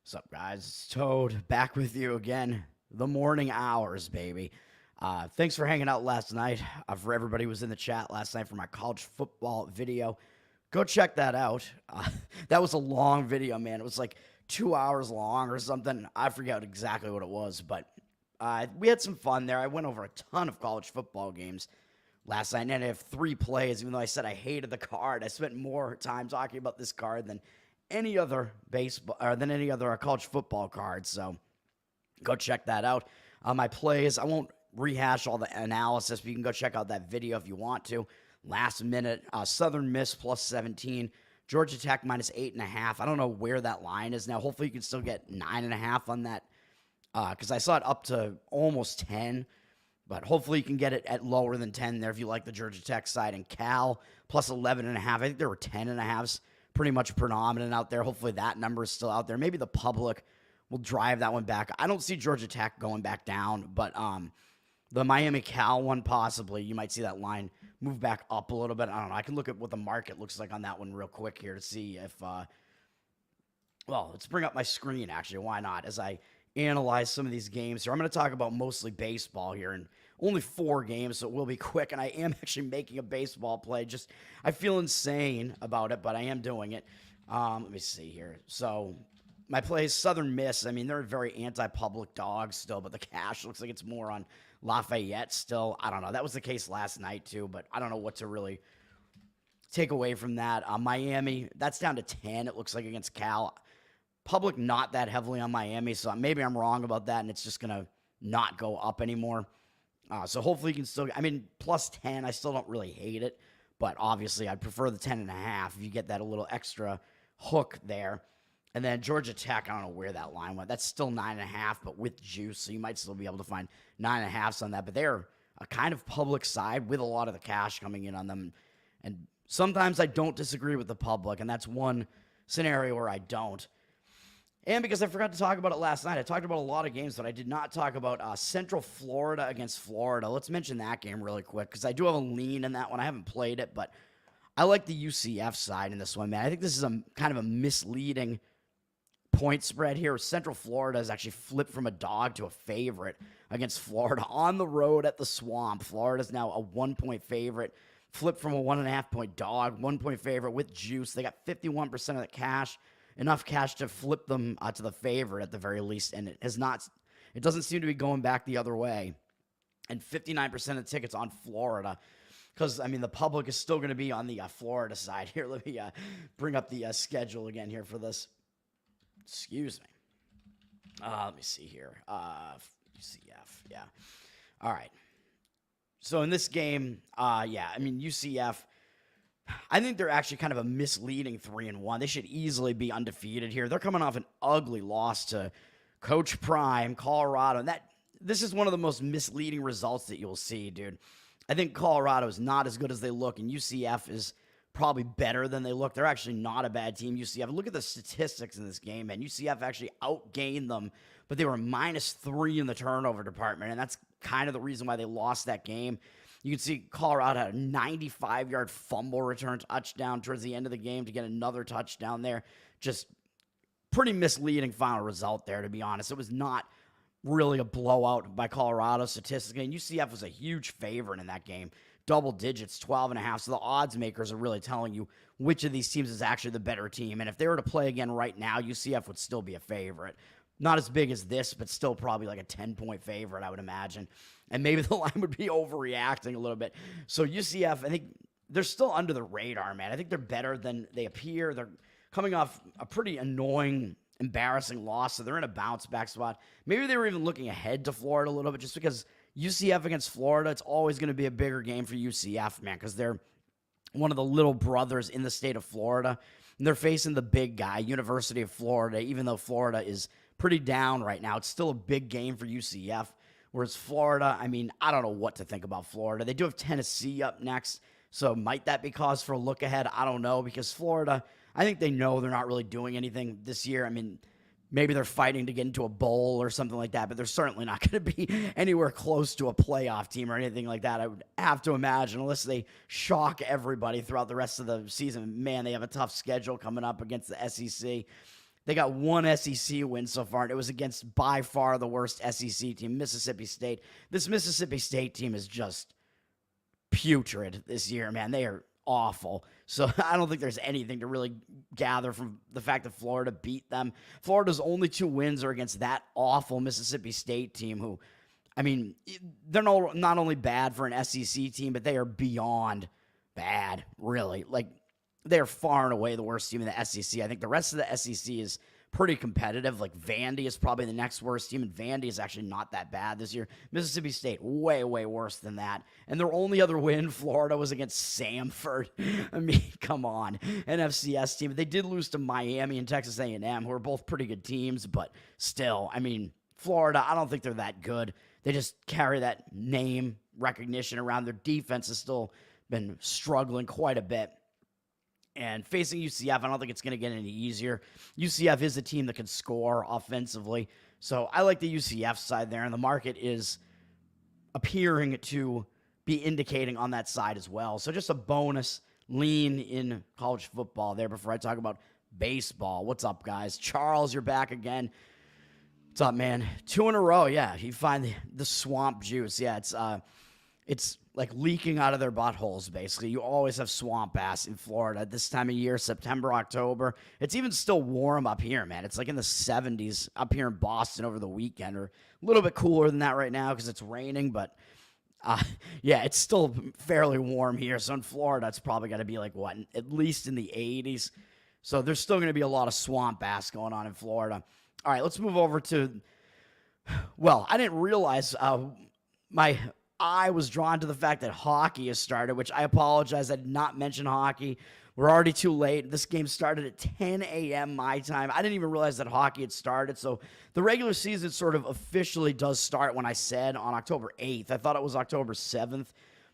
What's up, guys? It's Toad back with you again. The morning hours, baby. Thanks for hanging out last night. For everybody who was in the chat last night for my college football video, go check that out. That was a long video, man. It was like 2 hours long or something. I forget exactly what it was, but we had some fun there. I went over a ton of college football games last night, and I have 3 plays. Even though I said I hated the card, I spent more time talking about this card than any other baseball or than any other college football card. So go check that out. My plays, I won't rehash all the analysis, but you can go check out that video if you want to. Last minute, Southern Miss plus 17, Georgia Tech minus 8.5. I don't know where that line is now. Hopefully you can still get 9.5 on that, because I saw it up to almost 10. But hopefully you can get it at lower than 10 there if you like the Georgia Tech side. And Cal plus 11.5. I think there were 10.5s pretty much predominant out there. Hopefully that number is still out there. Maybe the public will drive that one back. I don't see Georgia Tech going back down, but the Miami Cal one possibly. You might see that line move back up a little bit. I don't know. I can look at what the market looks like on that one real quick here to see if well, let's bring up my screen actually. Why not? As I analyze some of these games here. I'm going to talk about mostly baseball here, and only 4 games, so it will be quick, and I am actually making a baseball play. Just, I feel insane about it, but I am doing it. Let me see here. So, my play is Southern Miss. I mean, they're a very anti-public dog still, but the cash looks like it's more on Lafayette still. I don't know. That was the case last night, too, but I don't know what to really take away from that. Miami, that's down to 10, it looks like, against Cal. Public not that heavily on Miami, so maybe I'm wrong about that, and it's just going to not go up anymore. So hopefully you can still, I mean, plus 10, I still don't really hate it, but obviously I'd prefer the 10.5 if you get that a little extra hook there. And then Georgia Tech, I don't know where that line went. That's still 9.5, but with juice, so you might still be able to find 9.5s on that. But they're a kind of public side with a lot of the cash coming in on them. And sometimes I don't disagree with the public, and that's one scenario where I don't. And because I forgot to talk about it last night, I talked about a lot of games, but I did not talk about Central Florida against Florida. Let's mention that game really quick, because I do have a lean in that one. I haven't played it, but I like the UCF side in this one, man. I think this is a kind of a misleading point spread here. Central Florida has actually flipped from a dog to a favorite against Florida on the road at the Swamp. Florida's now a 1-point favorite, flipped from a 1.5-point dog, 1-point favorite with juice. They got 51% of the cash. Enough cash to flip them to the favorite at the very least, and it doesn't seem to be going back the other way. And 59% of the tickets on Florida, because, I mean, the public is still going to be on the Florida side. Here, let me bring up the schedule again here for this. Excuse me. Let me see here. UCF, yeah. All right. So in this game, yeah, I mean, UCF, I think they're actually kind of a misleading 3-1. They should easily be undefeated here. They're coming off an ugly loss to Coach Prime, Colorado. And this is one of the most misleading results that you'll see, dude. I think Colorado is not as good as they look, and UCF is probably better than they look. They're actually not a bad team, UCF. Look at the statistics in this game, man. UCF actually outgained them, but they were -3 in the turnover department, and that's kind of the reason why they lost that game. You can see Colorado had a 95-yard fumble return touchdown towards the end of the game to get another touchdown there. Just pretty misleading final result there, to be honest. It was not really a blowout by Colorado statistically, and UCF was a huge favorite in that game. Double digits, 12.5. So the odds makers are really telling you which of these teams is actually the better team. And if they were to play again right now, UCF would still be a favorite. Not as big as this, but still probably like a 10-point favorite, I would imagine. And maybe the line would be overreacting a little bit. So UCF, I think they're still under the radar, man. I think they're better than they appear. They're coming off a pretty annoying, embarrassing loss, so they're in a bounce-back spot. Maybe they were even looking ahead to Florida a little bit just because UCF against Florida, it's always going to be a bigger game for UCF, man, because they're one of the little brothers in the state of Florida. And they're facing the big guy, University of Florida, even though Florida is pretty down right now. It's still a big game for UCF. Whereas Florida, I mean, I don't know what to think about Florida. They do have Tennessee up next, so might that be cause for a look ahead? I don't know, because Florida, I think they know they're not really doing anything this year. I mean, maybe they're fighting to get into a bowl or something like that, but they're certainly not going to be anywhere close to a playoff team or anything like that, I would have to imagine, unless they shock everybody throughout the rest of the season. Man, they have a tough schedule coming up against the SEC. They got one SEC win so far, and it was against by far the worst SEC team, Mississippi State. This Mississippi State team is just putrid this year, man. They are awful. So I don't think there's anything to really gather from the fact that Florida beat them. Florida's only 2 wins are against that awful Mississippi State team who, I mean, they're not only bad for an SEC team, but they are beyond bad, really. Like, they're far and away the worst team in the SEC. I think the rest of the SEC is pretty competitive. Like, Vandy is probably the next worst team, and Vandy is actually not that bad this year. Mississippi State, way, way worse than that. And their only other win, Florida, was against Samford. I mean, come on. An FCS team. They did lose to Miami and Texas A&M, who are both pretty good teams, but still, I mean, Florida, I don't think they're that good. They just carry that name recognition around. Their defense has still been struggling quite a bit. And facing UCF, I don't think it's going to get any easier. UCF is a team that can score offensively. So I like the UCF side there, and the market is appearing to be indicating on that side as well. So just a bonus lean in college football there before I talk about baseball. What's up, guys? Charles, you're back again. What's up, man? 2 in a row. Yeah, you find the swamp juice. Yeah, it's like leaking out of their buttholes, basically. You always have swamp ass in Florida this time of year, September, October. It's even still warm up here, man. It's like in the 70s up here in Boston over the weekend, or a little bit cooler than that right now because it's raining, but yeah, it's still fairly warm here. So in Florida, it's probably got to be like, what, at least in the 80s. So there's still going to be a lot of swamp ass going on in Florida. All right, let's move over to, well, I didn't realize my eye was drawn to the fact that hockey has started, which I apologize. I did not mention hockey. We're already too late. This game started at 10 a.m. my time. I didn't even realize that hockey had started. So the regular season sort of officially does start when I said on October 8th. I thought it was October 7th,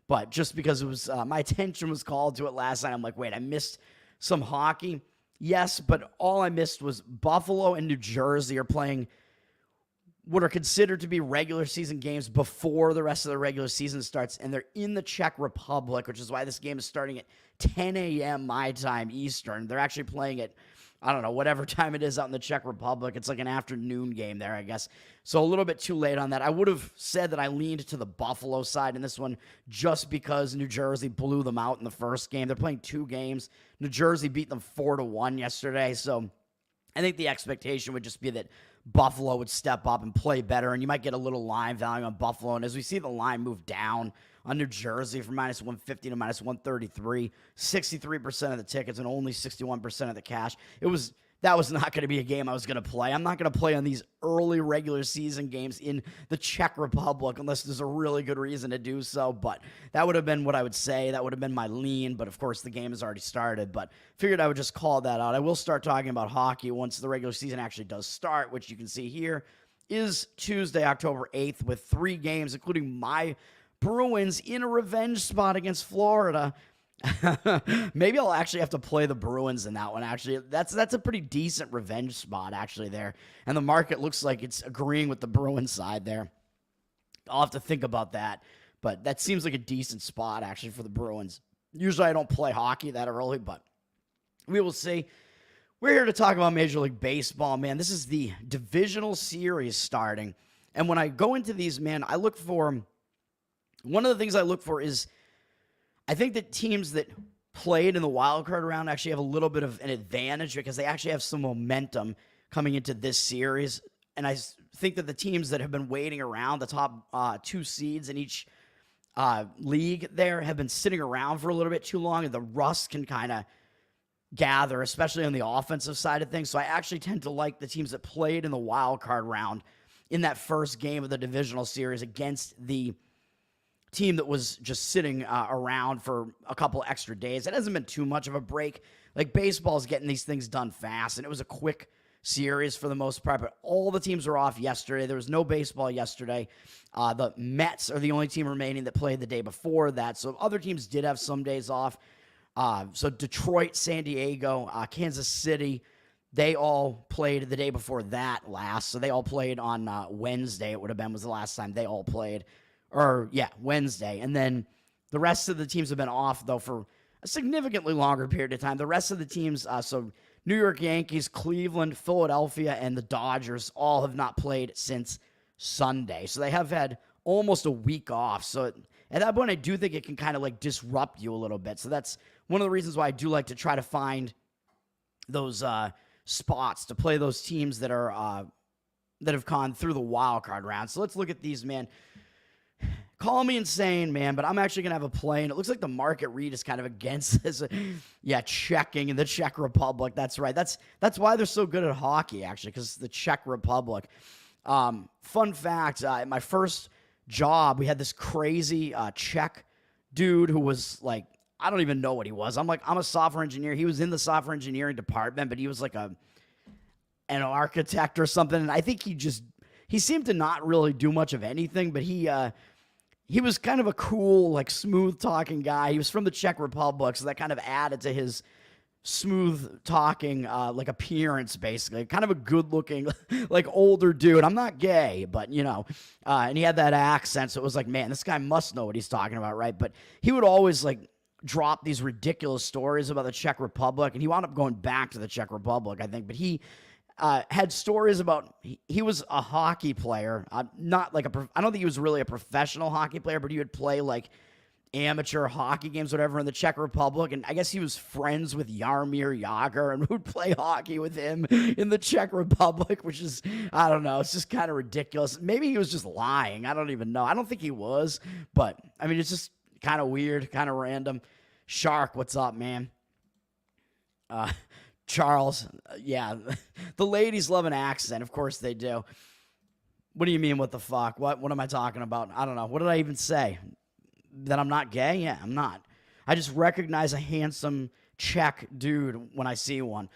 but just because it was my attention was called to it last night, I'm like, wait, I missed some hockey. Yes, but all I missed was Buffalo and New Jersey are playing what are considered to be regular season games before the rest of the regular season starts, and they're in the Czech Republic, which is why this game is starting at 10 a.m. my time Eastern. They're actually playing at, I don't know, whatever time it is out in the Czech Republic. It's like an afternoon game there, I guess. So a little bit too late on that. I would have said that I leaned to the Buffalo side in this one just because New Jersey blew them out in the first game. They're playing 2 games. New Jersey beat them 4-1 yesterday, so I think the expectation would just be that Buffalo would step up and play better, and you might get a little line value on Buffalo. And as we see the line move down on New Jersey from minus 150 to minus 133, 63% of the tickets and only 61% of the cash. That was not going to be a game I was going to play. I'm not going to play on these early regular season games in the Czech Republic unless there's a really good reason to do so. But that would have been what I would say. That would have been my lean. But, of course, the game has already started. But figured I would just call that out. I will start talking about hockey once the regular season actually does start, which you can see here is Tuesday, October 8th, with 3 games, including my Bruins in a revenge spot against Florida. Maybe I'll actually have to play the Bruins in that one. Actually, that's a pretty decent revenge spot actually there, and the market looks like it's agreeing with the Bruins side there. I'll have to think about that, but that seems like a decent spot actually for the Bruins. Usually I don't play hockey that early, but we will see. We're here to talk about Major League Baseball, man. This is the divisional series starting, and when I go into these, man, one of the things I look for is I think that teams that played in the wild card round actually have a little bit of an advantage because they actually have some momentum coming into this series. And I think that the teams that have been waiting around, the top 2 seeds in each league there, have been sitting around for a little bit too long, and the rust can kind of gather, especially on the offensive side of things. So I actually tend to like the teams that played in the wild card round in that first game of the divisional series against the team that was just sitting around for a couple extra days. It hasn't been too much of a break. Like, baseball's getting these things done fast, and it was a quick series for the most part, but all the teams were off yesterday. There was no baseball yesterday. The Mets are the only team remaining that played the day before that, so other teams did have some days off. So Detroit, San Diego, Kansas City, they all played the day before that last, so they all played on Wednesday, it would have been, was the last time they all played. Wednesday. And then the rest of the teams have been off, though, for a significantly longer period of time. The rest of the teams, so New York Yankees, Cleveland, Philadelphia, and the Dodgers all have not played since Sunday. So they have had almost a week off. So at that point, I do think it can kind of like disrupt you a little bit. So that's one of the reasons why I do like to try to find those spots to play those teams that are that have gone through the wild card round. So let's look at these, man. Call me insane, man, but I'm actually going to have a play, and it looks like the market read is kind of against this. Yeah, checking in the Czech Republic. That's right. That's why they're so good at hockey, actually, because the Czech Republic. Fun fact, at my first job, we had this crazy Czech dude who was like, I don't even know what he was. I'm a software engineer. He was in the software engineering department, but he was like an architect or something, and I think he seemed to not really do much of anything, but he was kind of a cool, like, smooth-talking guy. He was from the Czech Republic, so that kind of added to his smooth-talking, like, appearance, basically. Kind of a good-looking, like, older dude. I'm not gay, but, and he had that accent, so it was like, man, this guy must know what he's talking about, right? But he would always, like, drop these ridiculous stories about the Czech Republic, and he wound up going back to the Czech Republic, I think, but he had stories about he was a hockey player, not like I don't think he was really a professional hockey player, but he would play like amateur hockey games, whatever, in the Czech Republic, and I guess he was friends with Jaromír Jágr and would play hockey with him in the Czech Republic, which is, I don't know, it's just kind of ridiculous. Maybe he was just lying. I don't even know. I don't think he was, but I mean, it's just kind of weird, kind of random. Shark, what's up, man? Charles, yeah, the ladies love an accent. Of course they do. What do you mean, what the fuck? What am I talking about? I don't know. What did I even say? That I'm not gay? Yeah, I'm not. I just recognize a handsome Czech dude when I see one.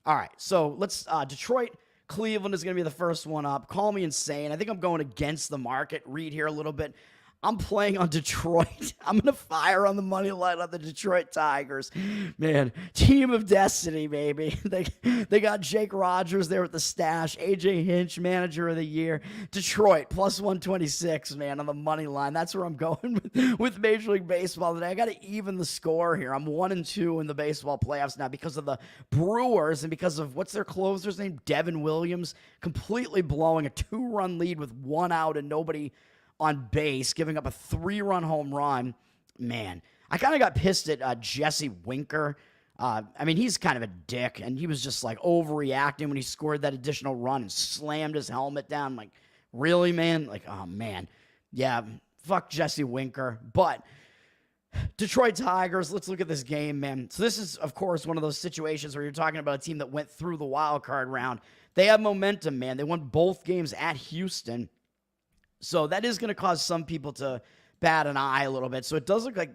All right, so let's, Detroit, Cleveland is going to be the first one up. Call me insane. I think I'm going against the market read here a little bit. I'm playing on Detroit. I'm going to fire on the money line on the Detroit Tigers. Man, team of destiny, baby. They got Jake Rogers there with the stash. AJ Hinch, manager of the year. Detroit, plus 126, man, on the money line. That's where I'm going with Major League Baseball today. I got to even the score here. I'm 1-2 in the baseball playoffs now because of the Brewers and because of, what's their closer's name? Devin Williams, completely blowing a 2-run lead with 1 out and nobody on base, giving up a 3-run home run. Man, I kind of got pissed at Jesse Winker. I mean, he's kind of a dick, and he was just like overreacting when he scored that additional run and slammed his helmet down. I'm like, really, man? Like, oh, man. Yeah, fuck Jesse Winker. But Detroit Tigers, let's look at this game, man. So this is, of course, one of those situations where you're talking about a team that went through the wild card round. They have momentum, man. They won both games at Houston. So that is going to cause some people to bat an eye a little bit. So it does look like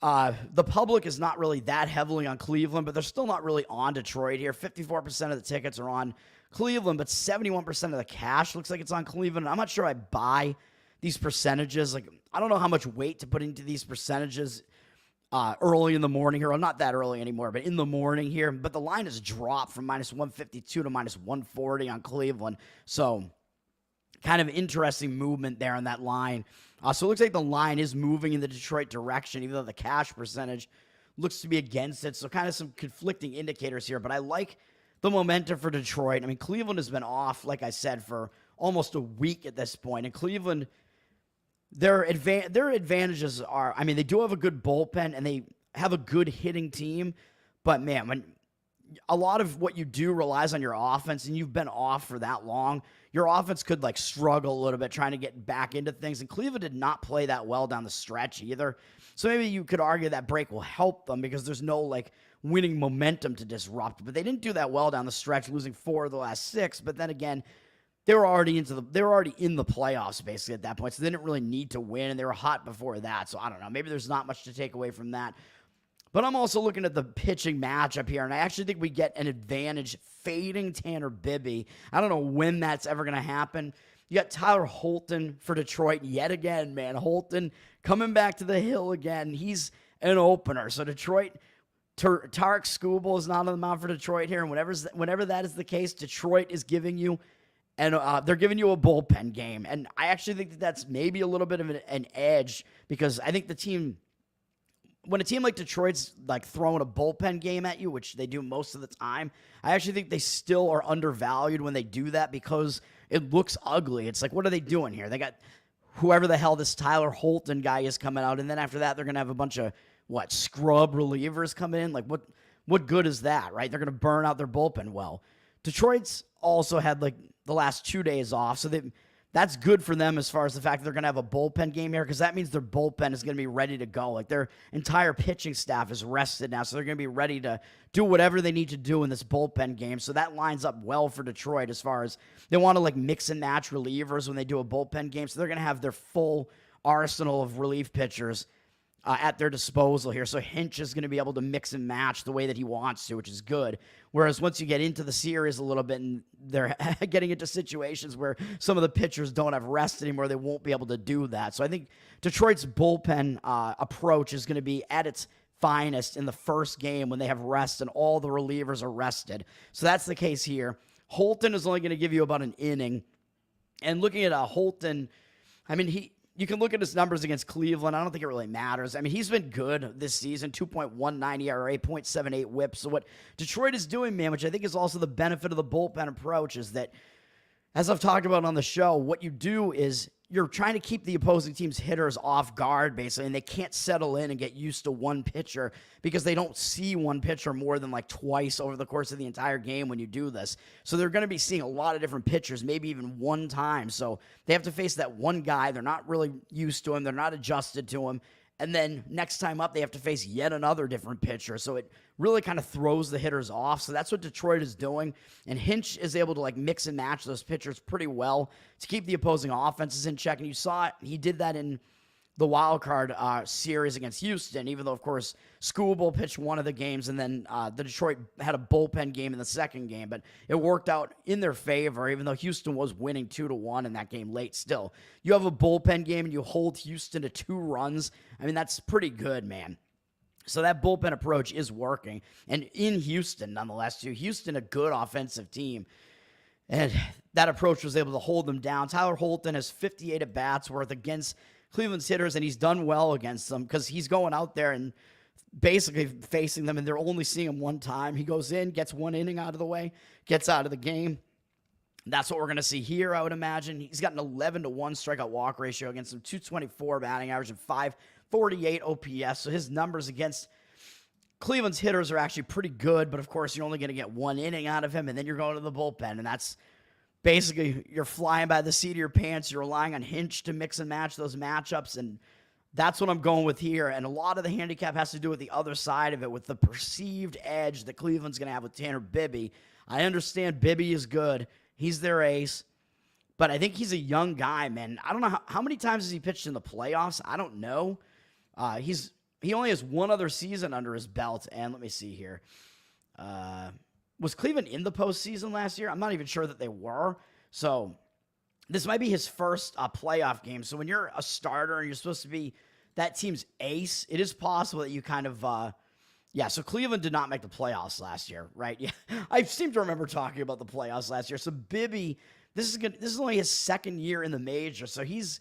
the public is not really that heavily on Cleveland, but they're still not really on Detroit here. 54% of the tickets are on Cleveland, but 71% of the cash looks like it's on Cleveland. I'm not sure I buy these percentages. Like, I don't know how much weight to put into these percentages early in the morning here. Well, not that early anymore, but in the morning here. But the line has dropped from minus 152 to minus 140 on Cleveland. So kind of interesting movement there on that line. So it looks like the line is moving in the Detroit direction, even though the cash percentage looks to be against it. So kind of some conflicting indicators here. But I like the momentum for Detroit. I mean, Cleveland has been off, like I said, for almost a week at this point. And Cleveland, their advantages are, I mean, they do have a good bullpen and they have a good hitting team. But, man, when a lot of what you do relies on your offense, and you've been off for that long, your offense could like struggle a little bit trying to get back into things. And Cleveland did not play that well down the stretch either. So maybe you could argue that break will help them because there's no like winning momentum to disrupt. But they didn't do that well down the stretch, losing 4 of the last 6. But then again, they were already in the playoffs basically at that point. So they didn't really need to win, and they were hot before that. So I don't know. Maybe there's not much to take away from that. But I'm also looking at the pitching matchup here, and I actually think we get an advantage fading Tanner Bibby. I don't know when that's ever going to happen. You got Tyler Holton for Detroit yet again, man. Holton coming back to the hill again. He's an opener. So Detroit, Tarek Skubal is not on the mound for Detroit here, and whenever that is the case, Detroit is giving you, and they're giving you a bullpen game. And I actually think that that's maybe a little bit of an edge because I think the team when a team like Detroit's like throwing a bullpen game at you, which they do most of the time, I actually think they still are undervalued when they do that because it looks ugly. It's like, what are they doing here? They got whoever the hell this Tyler Holton guy is coming out, and then after that, they're going to have a bunch of, scrub relievers coming in? Like, what good is that, right? They're going to burn out their bullpen well. Detroit's also had, like, the last 2 days off, so that's good for them as far as the fact that they're going to have a bullpen game here because that means their bullpen is going to be ready to go. Like, their entire pitching staff is rested now, so they're going to be ready to do whatever they need to do in this bullpen game. So that lines up well for Detroit as far as they want to, like, mix and match relievers when they do a bullpen game. So they're going to have their full arsenal of relief pitchers at their disposal here. So Hinch is going to be able to mix and match the way that he wants to, which is good. Whereas once you get into the series a little bit and they're getting into situations where some of the pitchers don't have rest anymore, they won't be able to do that. So I think Detroit's bullpen approach is going to be at its finest in the first game when they have rest and all the relievers are rested. So that's the case here. Holton is only going to give you about an inning. And looking at Holton, I mean, you can look at his numbers against Cleveland. I don't think it really matters. I mean, he's been good this season, 2.19 ERA, 0.78 whip. So what Detroit is doing, man, which I think is also the benefit of the bullpen approach, is that, as I've talked about on the show, what you do is you're trying to keep the opposing team's hitters off guard, basically, and they can't settle in and get used to one pitcher because they don't see one pitcher more than like twice over the course of the entire game when you do this. So they're going to be seeing a lot of different pitchers, maybe even one time. So they have to face that one guy. They're not really used to him. They're not adjusted to him. And then next time up, they have to face yet another different pitcher. So it really kind of throws the hitters off. So that's what Detroit is doing. And Hinch is able to like mix and match those pitchers pretty well to keep the opposing offenses in check. And you saw it. He did that in the wild card series against Houston, even though, of course, Skubal pitched one of the games, and then the Detroit had a bullpen game in the second game. But it worked out in their favor, even though Houston was winning 2-1 in that game late still. You have a bullpen game, and you hold Houston to 2 runs. I mean, that's pretty good, man. So that bullpen approach is working. And in Houston, nonetheless, too, Houston, a good offensive team. And that approach was able to hold them down. Tyler Holton has 58 at-bats worth against Cleveland's hitters, and he's done well against them because he's going out there and basically facing them, and they're only seeing him one time. He goes in, gets one inning out of the way, gets out of the game. That's what we're going to see here, I would imagine. He's got an 11-1 strikeout walk ratio against him, 224 batting average, and 548 OPS. So his numbers against Cleveland's hitters are actually pretty good, but of course you're only going to get one inning out of him, and then you're going to the bullpen, and that's basically, you're flying by the seat of your pants. You're relying on Hinch to mix and match those matchups, and that's what I'm going with here. And a lot of the handicap has to do with the other side of it, with the perceived edge that Cleveland's going to have with Tanner Bibby. I understand Bibby is good. He's their ace, but I think he's a young guy, man. I don't know how many times has he pitched in the playoffs. I don't know. He only has one other season under his belt, and let me see here. Was Cleveland in the postseason last year? I'm not even sure that they were. So this might be his first playoff game. So when you're a starter and you're supposed to be that team's ace, it is possible that you kind of, so Cleveland did not make the playoffs last year, right? Yeah, I seem to remember talking about the playoffs last year. So Bibby, this is only his second year in the major, so he's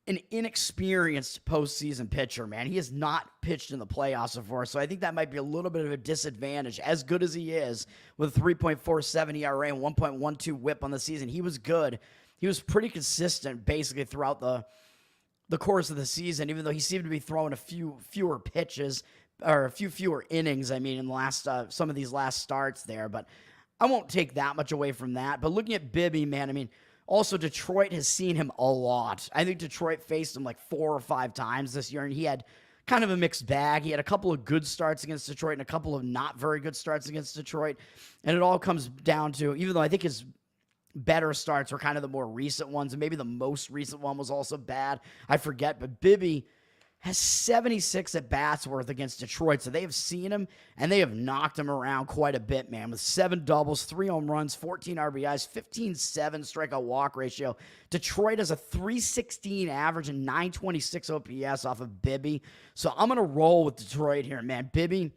an inexperienced postseason pitcher, man. He has not pitched in the playoffs before, so I think that might be a little bit of a disadvantage. As good as he is, with a 3.47 ERA and 1.12 whip on the season, he was good. He was pretty consistent basically throughout the course of the season, even though he seemed to be throwing a few fewer pitches, or a few fewer innings, I mean, in the last some of these last starts there. But I won't take that much away from that. But looking at Bibby, man, I mean, also, Detroit has seen him a lot. I think Detroit faced him like 4 or 5 times this year, and he had kind of a mixed bag. He had a couple of good starts against Detroit and a couple of not very good starts against Detroit. And it all comes down to, even though I think his better starts were kind of the more recent ones, and maybe the most recent one was also bad, I forget, but Bibby has 76 at-bats worth against Detroit, so they have seen him, and they have knocked him around quite a bit, man, with 7 doubles, 3 home runs, 14 RBIs, 15-7 strikeout walk ratio. Detroit has a 316 average and 926 OPS off of Bibby, so I'm going to roll with Detroit here, man. Bibby,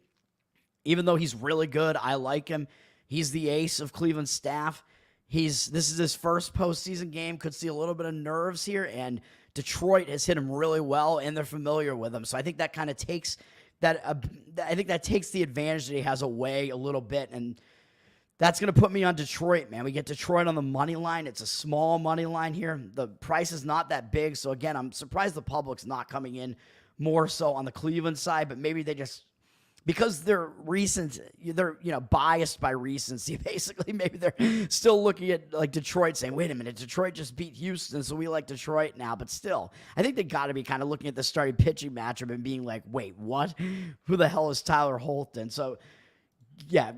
even though he's really good, I like him. He's the ace of Cleveland's staff. This is his first postseason game, could see a little bit of nerves here, and Detroit has hit him really well, and they're familiar with him. So I think that kind of takes that. I think that takes the advantage that he has away a little bit, and that's going to put me on Detroit, man. We get Detroit on the money line. It's a small money line here. The price is not that big, so again, I'm surprised the public's not coming in more so on the Cleveland side, but maybe they just, because they're biased by recency, basically. Maybe they're still looking at like Detroit saying, wait a minute, Detroit just beat Houston, so we like Detroit now. But still, I think they got to be kind of looking at the starting pitching matchup and being like, wait, what? Who the hell is Tyler Holton? So, yeah,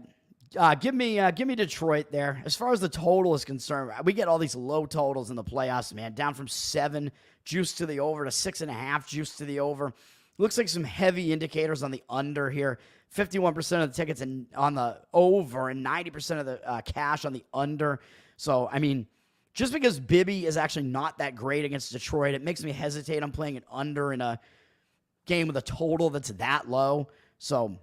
give me Detroit there. As far as the total is concerned, we get all these low totals in the playoffs, man. Down from 7 juice to the over to 6.5 juice to the over. Looks like some heavy indicators on the under here. 51% of the tickets on the over and 90% of the cash on the under. So, I mean, just because Bibby is actually not that great against Detroit, it makes me hesitate on playing an under in a game with a total that's that low. So,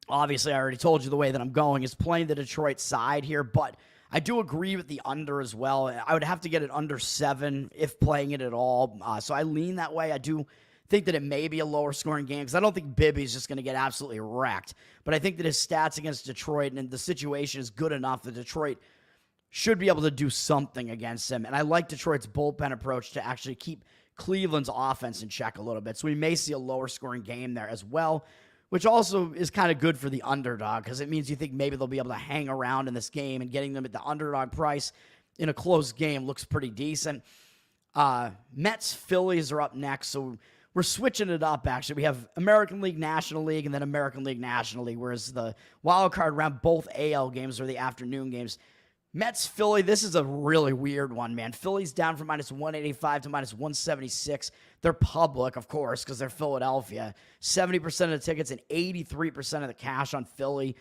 obviously, I already told you the way that I'm going is playing the Detroit side here, but I do agree with the under as well. I would have to get it under 7 if playing it at all. So I lean that way. I do think that it may be a lower scoring game because I don't think Bibby's just going to get absolutely wrecked. But I think that his stats against Detroit and the situation is good enough that Detroit should be able to do something against him. And I like Detroit's bullpen approach to actually keep Cleveland's offense in check a little bit. So we may see a lower scoring game there as well, which also is kind of good for the underdog because it means you think maybe they'll be able to hang around in this game, and getting them at the underdog price in a close game looks pretty decent. Mets, Phillies are up next, so we're switching it up, actually. We have American League, National League, and then American League, National League, whereas the wild card round, both AL games are the afternoon games. Mets, Philly, this is a really weird one, man. Philly's down from minus 185 to minus 176. They're public, of course, because they're Philadelphia. 70% of the tickets and 83% of the cash on Philly.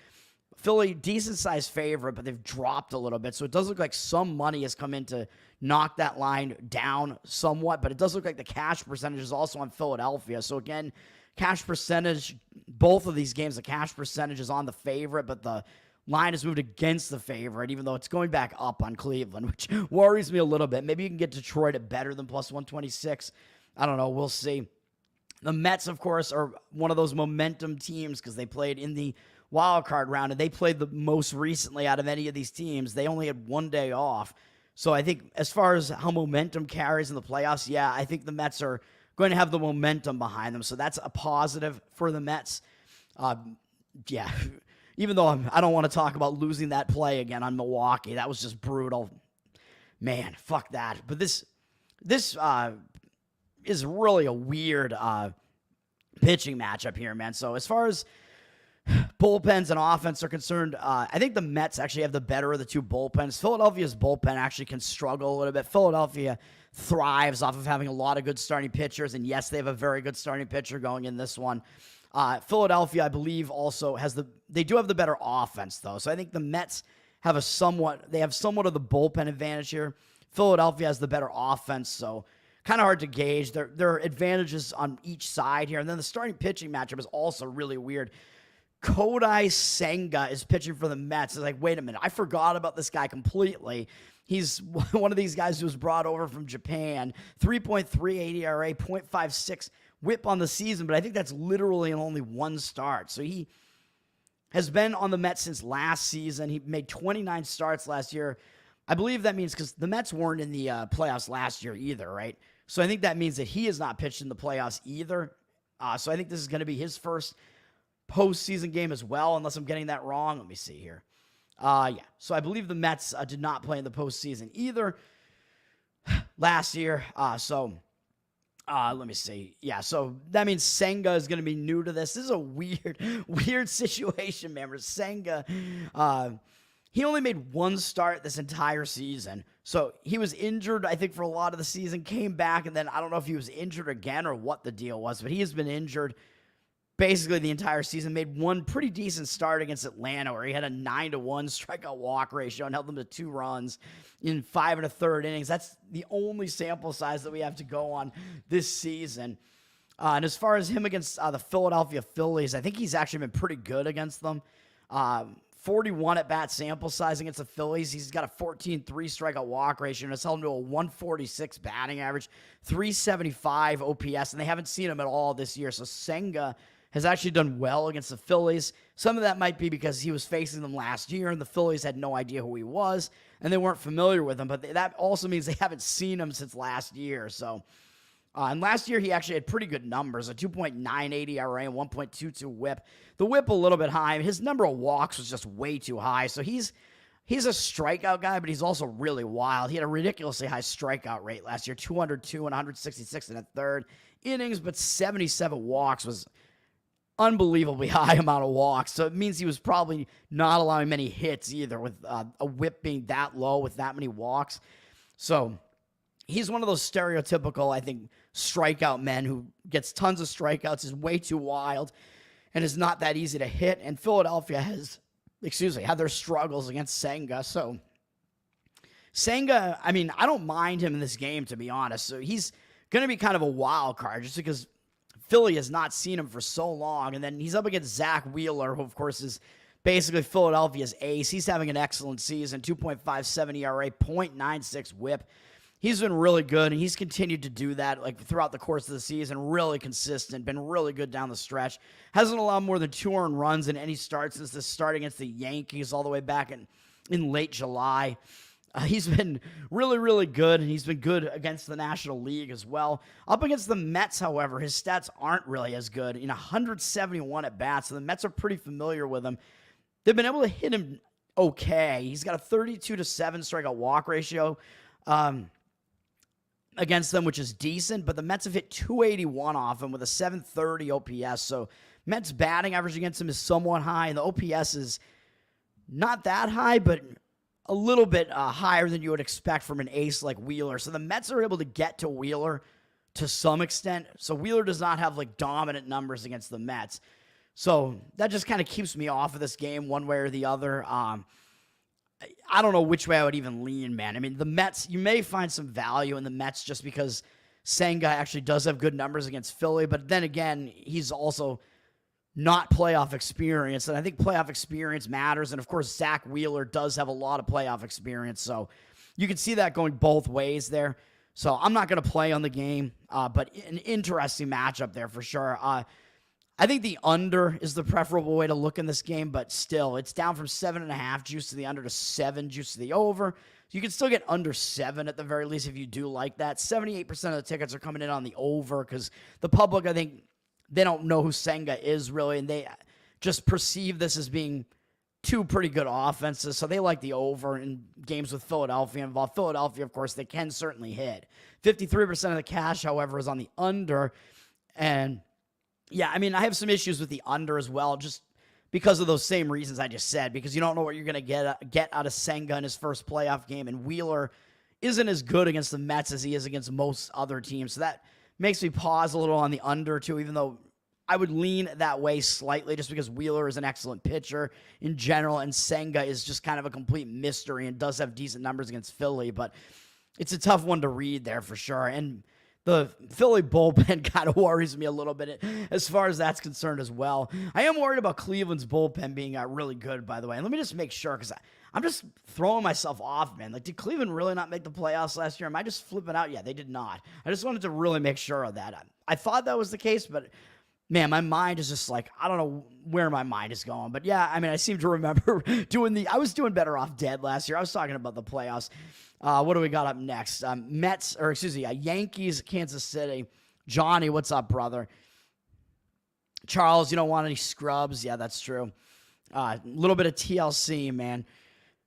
Philly, decent-sized favorite, but they've dropped a little bit, so it does look like some money has come in to knock that line down somewhat, but it does look like the cash percentage is also on Philadelphia. So, again, cash percentage, both of these games, the cash percentage is on the favorite, but the line has moved against the favorite, even though it's going back up on Cleveland, which worries me a little bit. Maybe you can get Detroit at better than plus 126. I don't know. We'll see. The Mets, of course, are one of those momentum teams because they played in the wild card round, and they played the most recently out of any of these teams. They only had one day off. So I think as far as how momentum carries in the playoffs, yeah, I think the Mets are going to have the momentum behind them. So that's a positive for the Mets. Yeah, even though I don't want to talk about losing that play again on Milwaukee. That was just brutal. Man, fuck that. But this is really a weird pitching matchup here, man. So as far as bullpens and offense are concerned, I think the Mets actually have the better of the two bullpens. Philadelphia's bullpen actually can struggle a little bit. Philadelphia thrives off of having a lot of good starting pitchers, and yes, they have a very good starting pitcher going in this one. Philadelphia, I believe, also they do have the better offense, though. So I think the Mets have somewhat of the bullpen advantage here. Philadelphia has the better offense, so kind of hard to gauge. There are advantages on each side here. And then the starting pitching matchup is also really weird. Kodai Senga is pitching for the Mets. It's like, wait a minute, I forgot about this guy completely. He's one of these guys who was brought over from Japan. 3.38 ERA, 0.56 whip on the season, but I think that's literally in only one start. So he has been on the Mets since last season. He made 29 starts last year. I believe that means because the Mets weren't in the playoffs last year either, right? So I think that means that he has not pitched in the playoffs either. So I think this is going to be his first postseason game as well, unless I'm getting that wrong. Let me see here. Yeah, so I believe the Mets did not play in the postseason either last year. Let me see. Yeah, so that means Senga is going to be new to this. This is a weird situation, man. Senga, he only made one start this entire season. So he was injured, I think, for a lot of the season, came back, and then I don't know if he was injured again or what the deal was, but he has been injured basically the entire season. Made one pretty decent start against Atlanta where he had a 9-1 strikeout walk ratio and held them to 2 runs in 5 1/3 innings. That's the only sample size that we have to go on this season. And as far as him against the Philadelphia Phillies, I think he's actually been pretty good against them. 41 at-bat sample size against the Phillies. He's got a 14.3 strikeout walk ratio, and it's held him to a 146 batting average, 375 OPS, and they haven't seen him at all this year. So Senga has actually done well against the Phillies. Some of that might be because he was facing them last year, and the Phillies had no idea who he was, and they weren't familiar with him. But that also means they haven't seen him since last year. So, and last year he actually had pretty good numbers, a 2.98 ERA and 1.22 WHIP. The WHIP a little bit high. His number of walks was just way too high. So he's a strikeout guy, but he's also really wild. He had a ridiculously high strikeout rate last year, 202 and 166 in a third innings, but 77 walks was unbelievably high amount of walks. So it means he was probably not allowing many hits either, with a WHIP being that low with that many walks. So he's one of those stereotypical, I think, strikeout men who gets tons of strikeouts, is way too wild, and is not that easy to hit. And Philadelphia has, had their struggles against Senga. So Senga, I don't mind him in this game, to be honest. So he's going to be kind of a wild card just because Philly has not seen him for so long. And then he's up against Zach Wheeler, who, of course, is basically Philadelphia's ace. He's having an excellent season, 2.57 ERA, 0.96 WHIP. He's been really good, and he's continued to do that throughout the course of the season. Really consistent, been really good down the stretch. Hasn't allowed more than 2 earned runs in any start since the start against the Yankees all the way back in late July. He's been really, really good, and he's been good against the National League as well. Up against the Mets, however, his stats aren't really as good. 171 at-bats, so the Mets are pretty familiar with him. They've been able to hit him okay. He's got a 32-7 strikeout walk ratio against them, which is decent, but the Mets have hit 281 off him with a 730 OPS. So Mets batting average against him is somewhat high, and the OPS is not that high, but a little bit higher than you would expect from an ace like Wheeler. So the Mets are able to get to Wheeler to some extent. So Wheeler does not have dominant numbers against the Mets. So that just kind of keeps me off of this game one way or the other. I don't know which way I would even lean, man. The Mets, you may find some value in the Mets just because Senga actually does have good numbers against Philly, but then again, he's also not playoff experience, and I think playoff experience matters, and of course, Zach Wheeler does have a lot of playoff experience, so you can see that going both ways there. So I'm not going to play on the game, but an interesting matchup there for sure. I think the under is the preferable way to look in this game, but still, it's down from 7.5 juice to the under to 7 juice to the over. You can still get under 7 at the very least if you do like that. 78% of the tickets are coming in on the over because the public, I think, they don't know who Senga is really, and they just perceive this as being two pretty good offenses, so they like the over in games with Philadelphia involved. Philadelphia, of course, they can certainly hit. 53% of the cash, however, is on the under, and yeah, I have some issues with the under as well, just because of those same reasons I just said, because you don't know what you're going to get out of Senga in his first playoff game, and Wheeler isn't as good against the Mets as he is against most other teams, so that makes me pause a little on the under, too, even though I would lean that way slightly just because Wheeler is an excellent pitcher in general, and Senga is just kind of a complete mystery and does have decent numbers against Philly, but it's a tough one to read there for sure, and the Philly bullpen kind of worries me a little bit as far as that's concerned as well. I am worried about Cleveland's bullpen being really good, by the way. And let me just make sure, because I'm just throwing myself off, man. Did Cleveland really not make the playoffs last year? Am I just flipping out? Yeah, they did not. I just wanted to really make sure of that. I thought that was the case, but man, my mind is just I don't know where my mind is going. But yeah, I seem to remember I was doing better off dead last year. I was talking about the playoffs. What do we got up next? Yankees, Kansas City. Johnny, what's up, brother? Charles, you don't want any scrubs? Yeah, that's true. A little bit of TLC, man.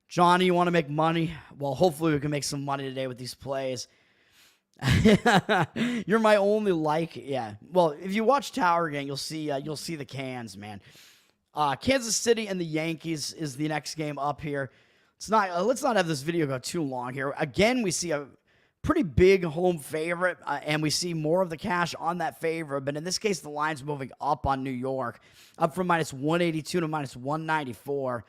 Johnny, you want to make money? Well, hopefully we can make some money today with these plays. You're my only yeah. Well, if you watch Tower Gang, you'll see the cans, man. Kansas City and the Yankees is the next game up here. Let's not have this video go too long here. Again, we see a pretty big home favorite, and we see more of the cash on that favorite. But in this case, the line's moving up on New York, up from -182 to -194.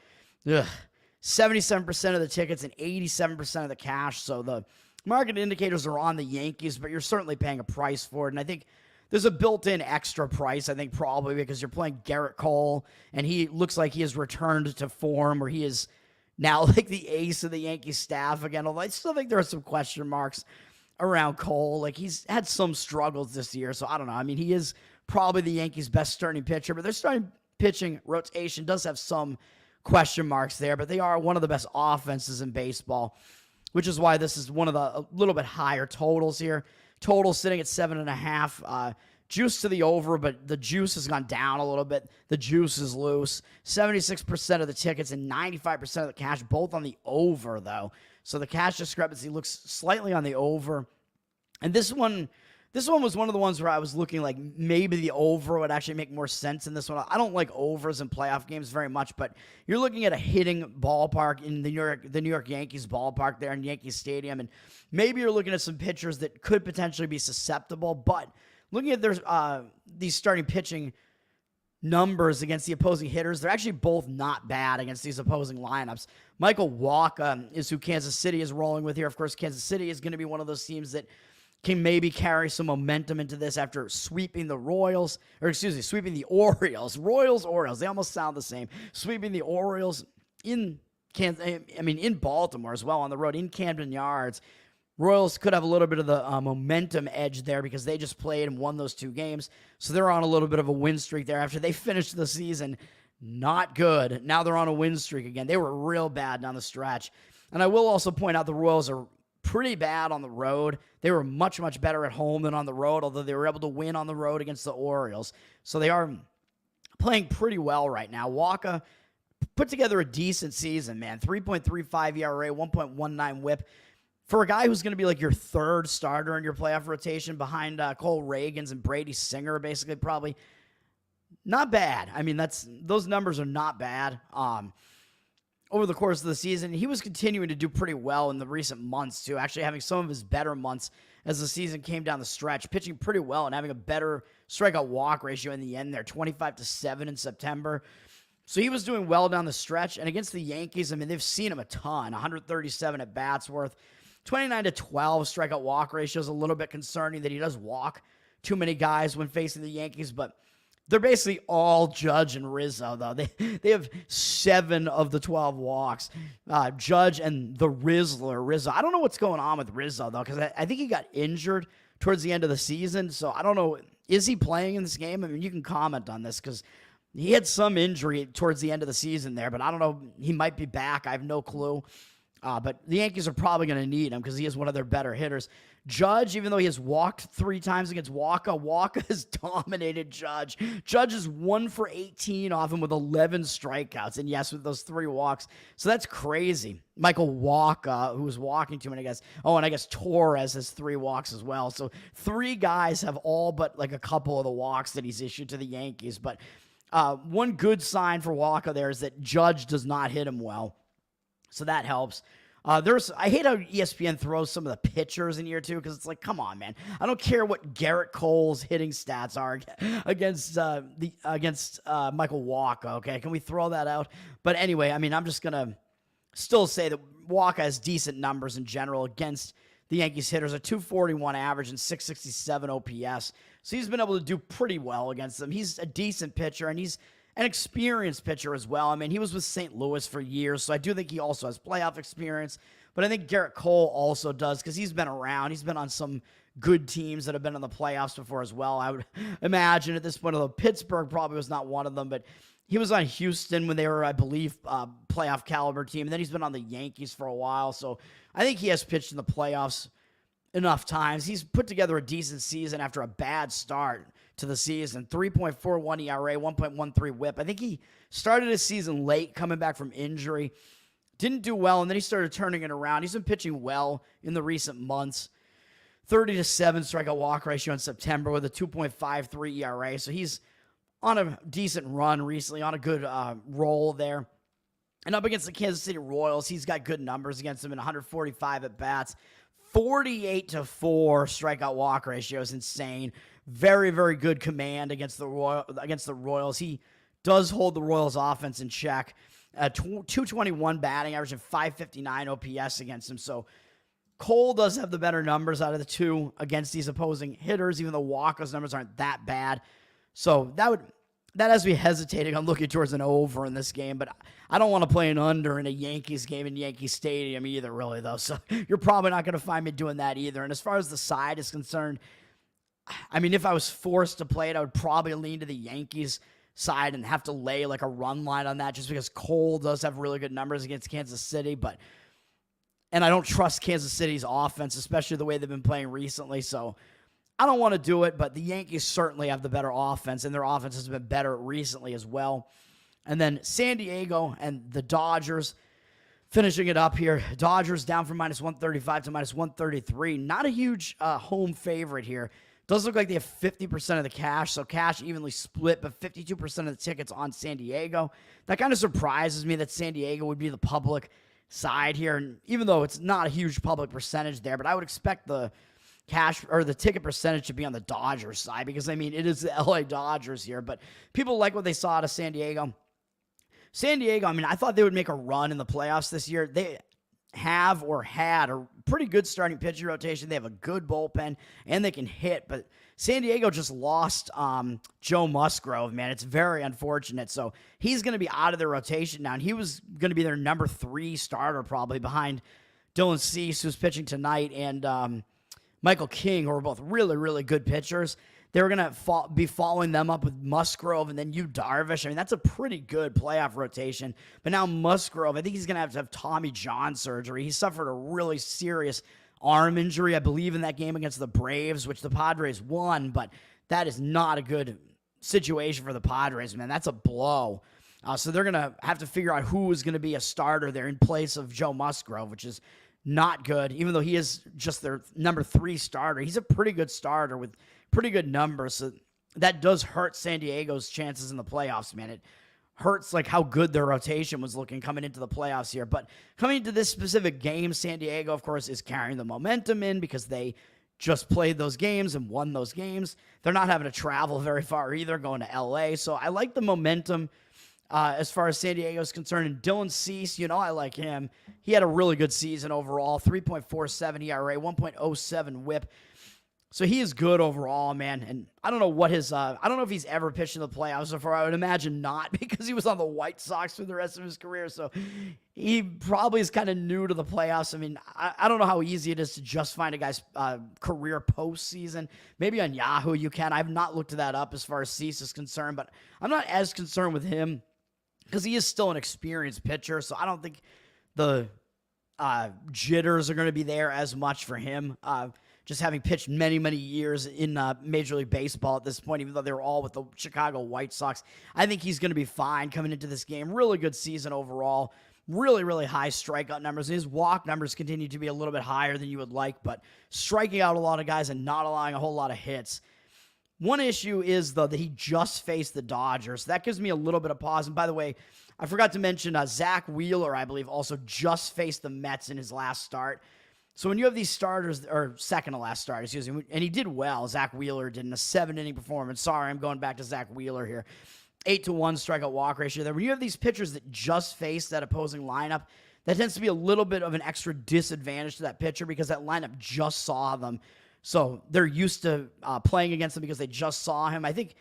77% of the tickets and 87% of the cash. So the market indicators are on the Yankees, but you're certainly paying a price for it. And I think there's a built-in extra price, I think, probably because you're playing Garrett Cole, and he looks like he has returned to form, where he is now like the ace of the Yankees staff again. Although I still think there are some question marks around Cole. Like, he's had some struggles this year, so I don't know. I mean, he is probably the Yankees' best starting pitcher, but their starting pitching rotation does have some question marks there, but they are one of the best offenses in baseball, which is why this is one of the a little bit higher totals here. Total sitting at 7.5. Juice to the over, but the juice has gone down a little bit. The juice is loose. 76% of the tickets and 95% of the cash, both on the over, though. So the cash discrepancy looks slightly on the over. And this one was one of the ones where I was looking like maybe the over would actually make more sense in this one. I don't like overs in playoff games very much, but you're looking at a hitting ballpark in the New York Yankees ballpark there in Yankee Stadium, and maybe you're looking at some pitchers that could potentially be susceptible. But looking at these starting pitching numbers against the opposing hitters, they're actually both not bad against these opposing lineups. Michael Wacha is who Kansas City is rolling with here. Of course, Kansas City is going to be one of those teams that can maybe carry some momentum into this after sweeping the Orioles. Orioles, they almost sound the same. Sweeping the Orioles in Baltimore as well on the road in Camden Yards. Royals could have a little bit of the momentum edge there because they just played and won those 2 games. So they're on a little bit of a win streak there after they finished the season not good. Now they're on a win streak again. They were real bad down the stretch. And I will also point out the Royals are pretty bad on the road. They were much, much better at home than on the road, although they were able to win on the road against the Orioles. So they are playing pretty well right now. Wacha put together a decent season, man. 3.35 ERA, 1.19 whip. For a guy who's going to be like your third starter in your playoff rotation behind Cole Reagans and Brady Singer, basically, probably not bad. I mean, those numbers are not bad. Over the course of the season, he was continuing to do pretty well in the recent months, too, actually having some of his better months as the season came down the stretch, pitching pretty well and having a better strikeout walk ratio in the end there, 25-7 in September. So he was doing well down the stretch. And against the Yankees, I mean, they've seen him a ton, 137 at bats worth, 29-12 strikeout walk ratio is a little bit concerning that he does walk too many guys when facing the Yankees, but they're basically all Judge and Rizzo, though. They have 7 of the 12 walks. Judge and the Rizzler, Rizzo. I don't know what's going on with Rizzo, though, because I think he got injured towards the end of the season. So I don't know. Is he playing in this game? I mean, you can comment on this because he had some injury towards the end of the season there, but I don't know. He might be back. I have no clue. But the Yankees are probably going to need him because he is one of their better hitters. Judge, even though he has walked 3 times against Wacha has dominated Judge. Judge is 1 for 18 off him with 11 strikeouts. And yes, with those 3 walks. So that's crazy. Michael Wacha, who was walking too many guys. Oh, and I guess Torres has 3 walks as well. So 3 guys have all but like a couple of the walks that he's issued to the Yankees. But one good sign for Wacha there is that Judge does not hit him well. So that helps. I hate how ESPN throws some of the pitchers in here too, because it's like, come on, man. I don't care what Garrett Cole's hitting stats are against Michael Wacha. Okay, can we throw that out? But anyway, I mean, I'm just gonna still say that Wacha has decent numbers in general against the Yankees hitters, a 241 average and 667 OPS. So he's been able to do pretty well against them. He's a decent pitcher, and he's an experienced pitcher as well. I mean, he was with St. Louis for years, so I do think he also has playoff experience. But I think Garrett Cole also does because he's been around. He's been on some good teams that have been in the playoffs before as well. I would imagine at this point, although Pittsburgh probably was not one of them, but he was on Houston when they were, I believe, playoff caliber team. And then he's been on the Yankees for a while. So I think he has pitched in the playoffs enough times. He's put together a decent season after a bad start to the season. 3.41 ERA, 1.13 whip. I think he started his season late, coming back from injury. Didn't do well, and then he started turning it around. He's been pitching well in the recent months. 30-7 strikeout walk ratio in September with a 2.53 ERA. So he's on a decent run recently, on a good roll there. And up against the Kansas City Royals, he's got good numbers against them in 145 at bats. 48-4 strikeout walk ratio is insane. Very, very good command against the Royals. He does hold the Royals offense in check. 221 batting average and 559 OPS against him. So Cole does have the better numbers out of the two against these opposing hitters, even though Walker's numbers aren't that bad. So that has me hesitating on looking towards an over in this game, but I don't want to play an under in a Yankees game in Yankee Stadium either, really, though. So you're probably not going to find me doing that either. And as far as the side is concerned, I mean, if I was forced to play it, I would probably lean to the Yankees side and have to lay like a run line on that just because Cole does have really good numbers against Kansas City, and I don't trust Kansas City's offense, especially the way they've been playing recently. So I don't want to do it, but the Yankees certainly have the better offense, and their offense has been better recently as well. And then San Diego and the Dodgers finishing it up here. Dodgers down from minus 135 to minus 133. Not a huge home favorite here. Does look like they have 50% of the cash, so cash evenly split, but 52% of the tickets on San Diego. That kind of surprises me that San Diego would be the public side here, and even though it's not a huge public percentage there, but I would expect the cash or the ticket percentage to be on the Dodgers side because, I mean, it is the LA Dodgers here, but people like what they saw out of San Diego. San Diego, I mean, I thought they would make a run in the playoffs this year. They have or had a pretty good starting pitching rotation. They have a good bullpen, and they can hit, but San Diego just lost Joe Musgrove, man. It's very unfortunate. So he's going to be out of their rotation now, and he was going to be their number 3 starter probably behind Dylan Cease, who's pitching tonight, and Michael King, who are both really, really good pitchers. They were going to be following them up with Musgrove and then Yu Darvish. I mean, that's a pretty good playoff rotation. But now Musgrove, I think he's going to have Tommy John surgery. He suffered a really serious arm injury, I believe, in that game against the Braves, which the Padres won. But that is not a good situation for the Padres, man. That's a blow. So they're going to have to figure out who is going to be a starter there in place of Joe Musgrove, which is not good, even though he is just their number 3 starter. He's a pretty good starter with pretty good numbers, so that does hurt San Diego's chances in the playoffs, man. It hurts like how good their rotation was looking coming into the playoffs here. But coming into this specific game, San Diego, of course, is carrying the momentum in because they just played those games and won those games. They're not having to travel very far either, going to LA. So I like the momentum as far as San Diego is concerned. And Dylan Cease, you know, I like him. He had a really good season overall, 3.47 ERA, 1.07 whip. So he is good overall, man. And I don't know what I don't know if he's ever pitched in the playoffs before. I would imagine not because he was on the White Sox for the rest of his career. So he probably is kind of new to the playoffs. I mean, I don't know how easy it is to just find a guy's career postseason. Maybe on Yahoo you can. I've not looked that up as far as Cease is concerned, but I'm not as concerned with him because he is still an experienced pitcher. So I don't think the jitters are going to be there as much for him. Just having pitched many, many years in Major League Baseball at this point, even though they were all with the Chicago White Sox. I think he's going to be fine coming into this game. Really good season overall. Really, really high strikeout numbers. His walk numbers continue to be a little bit higher than you would like, but striking out a lot of guys and not allowing a whole lot of hits. One issue is, though, that he just faced the Dodgers. That gives me a little bit of pause. And by the way, I forgot to mention Zach Wheeler, I believe, also just faced the Mets in his last start. So when you have these starters, or second to last start, excuse me, and he did well, Zach Wheeler did in a 7-inning performance. Sorry, I'm going back to Zach Wheeler here. 8-1 strikeout walk ratio there. When you have these pitchers that just face that opposing lineup, that tends to be a little bit of an extra disadvantage to that pitcher because that lineup just saw them. So they're used to playing against them because they just saw him. I think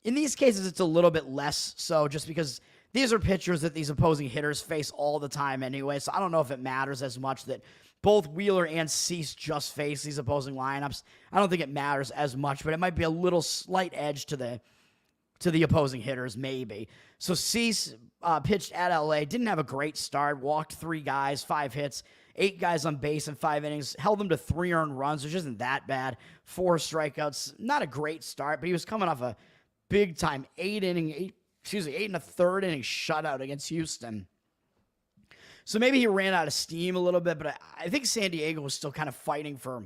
in these cases it's a little bit less so just because these are pitchers that these opposing hitters face all the time anyway. So I don't know if it matters as much that both Wheeler and Cease just face these opposing lineups. I don't think it matters as much, but it might be a little slight edge to the opposing hitters, maybe. So Cease pitched at LA, didn't have a great start, walked 3 guys, 5 hits, 8 guys on base in 5 innings, held them to 3 earned runs, which isn't that bad. 4 strikeouts, not a great start, but he was coming off a big time 8 and a third inning shutout against Houston. So maybe he ran out of steam a little bit, but I think San Diego was still kind of fighting for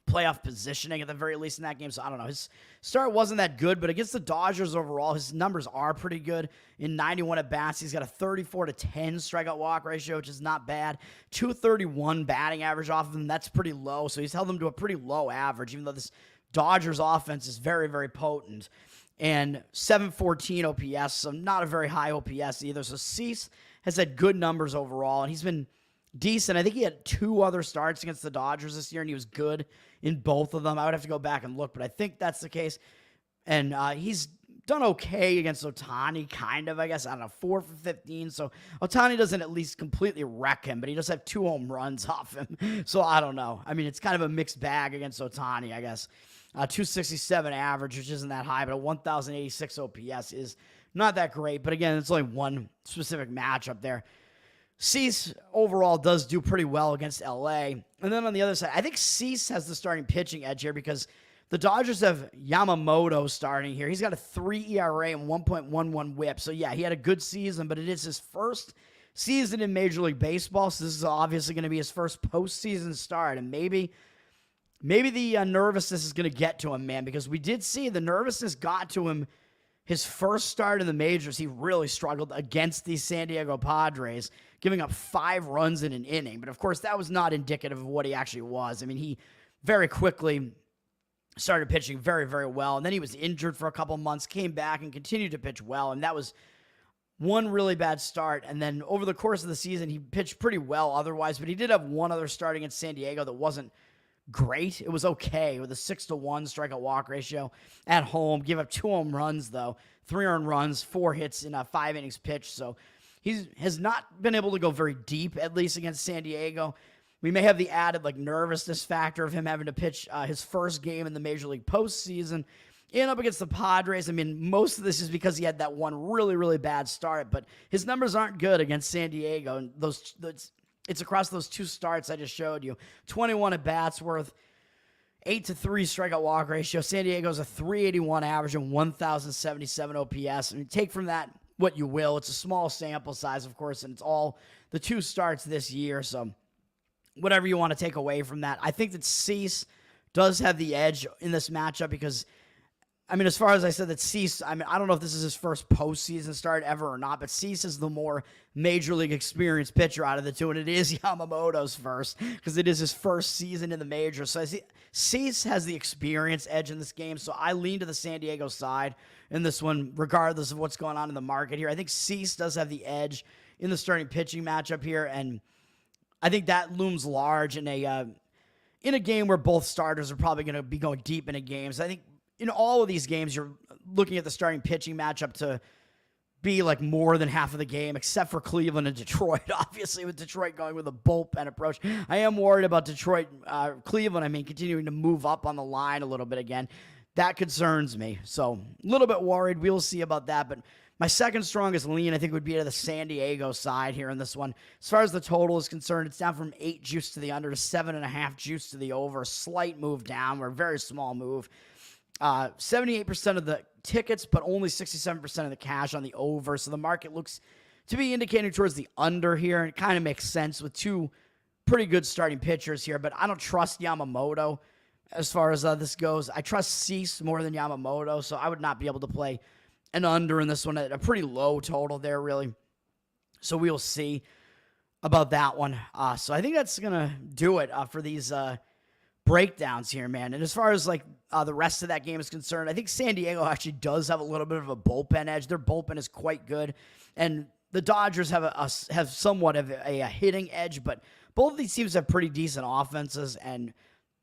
playoff positioning at the very least in that game. So I don't know. His start wasn't that good, but against the Dodgers overall, his numbers are pretty good. In 91 at-bats, he's got a 34-10 strikeout walk ratio, which is not bad. 231 batting average off of him. That's pretty low. So he's held them to a pretty low average, even though this Dodgers offense is very, very potent. And 714 OPS, so not a very high OPS either. So Cease has had good numbers overall, and he's been decent. I think he had 2 other starts against the Dodgers this year, and he was good in both of them. I would have to go back and look, but I think that's the case. And he's done okay against Ohtani, kind of, I guess. I don't know, 4 for 15. So Ohtani doesn't at least completely wreck him, but he does have 2 home runs off him. So I don't know. I mean, it's kind of a mixed bag against Ohtani, I guess. 267 average, which isn't that high, but a 1,086 OPS is not that great. But again, it's only one specific matchup there. Cease overall does do pretty well against LA. And then on the other side, I think Cease has the starting pitching edge here because the Dodgers have Yamamoto starting here. He's got a 3 ERA and 1.11 whip. So yeah, he had a good season, but it is his first season in Major League Baseball. So this is obviously going to be his first postseason start. And maybe the nervousness is going to get to him, man, because we did see the nervousness got to him his first start in the majors. He really struggled against the San Diego Padres, giving up 5 runs in an inning. But, of course, that was not indicative of what he actually was. I mean, he very quickly started pitching very, very well. And then he was injured for a couple months, came back and continued to pitch well. And that was one really bad start. And then over the course of the season, he pitched pretty well otherwise. But he did have one other start against San Diego that wasn't great. It was okay with a 6-1 strikeout walk ratio at home. Gave up 2 home runs, though. 3 earned runs, 4 hits in 5 innings pitched. So he has not been able to go very deep, at least against San Diego. We may have the added nervousness factor of him having to pitch his first game in the Major League postseason and up against the Padres. I mean, most of this is because he had that one really, really bad start, but his numbers aren't good against San Diego. And it's across those 2 starts I just showed you. 21 at bats worth 8-3 strikeout walk ratio. San Diego's a 381 average and 1,077 OPS. I mean, take from that what you will. It's a small sample size, of course, and it's all the 2 starts this year. So whatever you want to take away from that. I think that Cease does have the edge in this matchup because, I mean, as far as I said that Cease, I mean, I don't know if this is his first postseason start ever or not, but Cease is the more Major League experienced pitcher out of the 2, and it is Yamamoto's first because it is his first season in the majors. So I see Cease has the experience edge in this game, so I lean to the San Diego side in this one, regardless of what's going on in the market here. I think Cease does have the edge in the starting pitching matchup here, and I think that looms large in a game where both starters are probably going to be going deep into games. I think in all of these games, you're looking at the starting pitching matchup to be more than half of the game, except for Cleveland and Detroit. Obviously, with Detroit going with a bullpen approach. I am worried about Cleveland, continuing to move up on the line a little bit again. That concerns me. So, a little bit worried. We'll see about that. But my second strongest lean, I think, would be to the San Diego side here in this one. As far as the total is concerned, it's down from 8 juice to the under to 7.5 juice to the over. A slight move down, or a very small move. 78% of the tickets, but only 67% of the cash on the over. So the market looks to be indicating towards the under here. It kind of makes sense with 2 pretty good starting pitchers here, but I don't trust Yamamoto as far as this goes. I trust Cease more than Yamamoto, so I would not be able to play an under in this one at a pretty low total there, really. So we'll see about that one. So I think that's going to do it for these breakdowns here, man. And as far as the rest of that game is concerned, I think San Diego actually does have a little bit of a bullpen edge. Their bullpen is quite good, and the Dodgers have somewhat of a hitting edge, but both of these teams have pretty decent offenses, and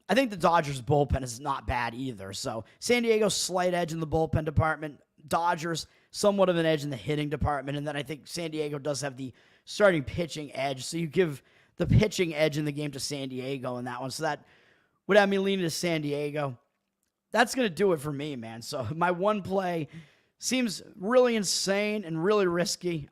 I think the Dodgers bullpen is not bad either. So San Diego, slight edge in the bullpen department. Dodgers, somewhat of an edge in the hitting department, and then I think San Diego does have the starting pitching edge. So you give the pitching edge in the game to San Diego in that one. So that would have me leaning to San Diego. That's going to do it for me, man. So my one play seems really insane and really risky.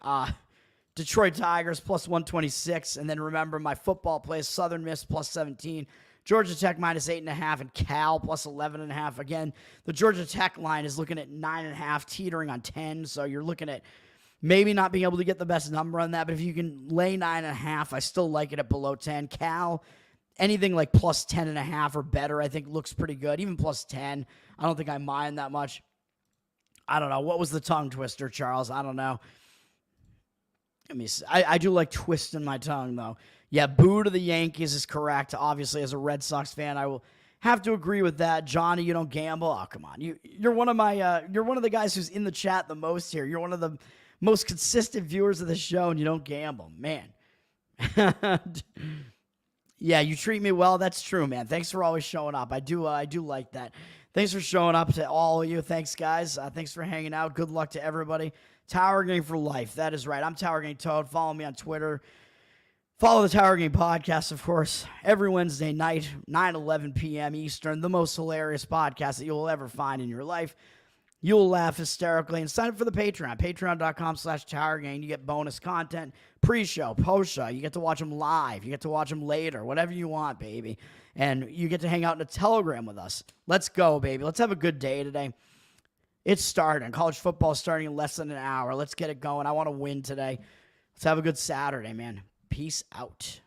Detroit Tigers plus 126. And then remember my football plays, Southern Miss plus 17. Georgia Tech minus 8.5 and Cal plus 11.5. Again, the Georgia Tech line is looking at 9.5, teetering on 10. So you're looking at maybe not being able to get the best number on that. But if you can lay 9.5, I still like it at below 10. Cal, anything like plus 10.5 or better, I think looks pretty good. Even plus 10, I don't think I mind that much. I don't know. What was the tongue twister, Charles? I don't know. Let me see. I do like twisting my tongue, though. Yeah, boo to the Yankees is correct. Obviously, as a Red Sox fan, I will have to agree with that. Johnny, you don't gamble. Oh, come on. You're one of my you're one of the guys who's in the chat the most here. You're one of the most consistent viewers of the show, and you don't gamble. Man, Yeah, you treat me well. That's true, man. Thanks for always showing up. I do like that. Thanks for showing up to all of you. Thanks, guys. Thanks for hanging out. Good luck to everybody. Tower Game for life. That is right. I'm Tower Game Toad. Follow me on Twitter. Follow the Tower Game podcast, of course, every Wednesday night, 9:11 p.m. Eastern. The most hilarious podcast that you will ever find in your life. You'll laugh hysterically. And sign up for the Patreon, patreon.com/towergang. You get bonus content, pre-show, post-show. You get to watch them live. You get to watch them later, whatever you want, baby. And you get to hang out in a Telegram with us. Let's go, baby. Let's have a good day today. It's starting. College football is starting in less than an hour. Let's get it going. I want to win today. Let's have a good Saturday, man. Peace out.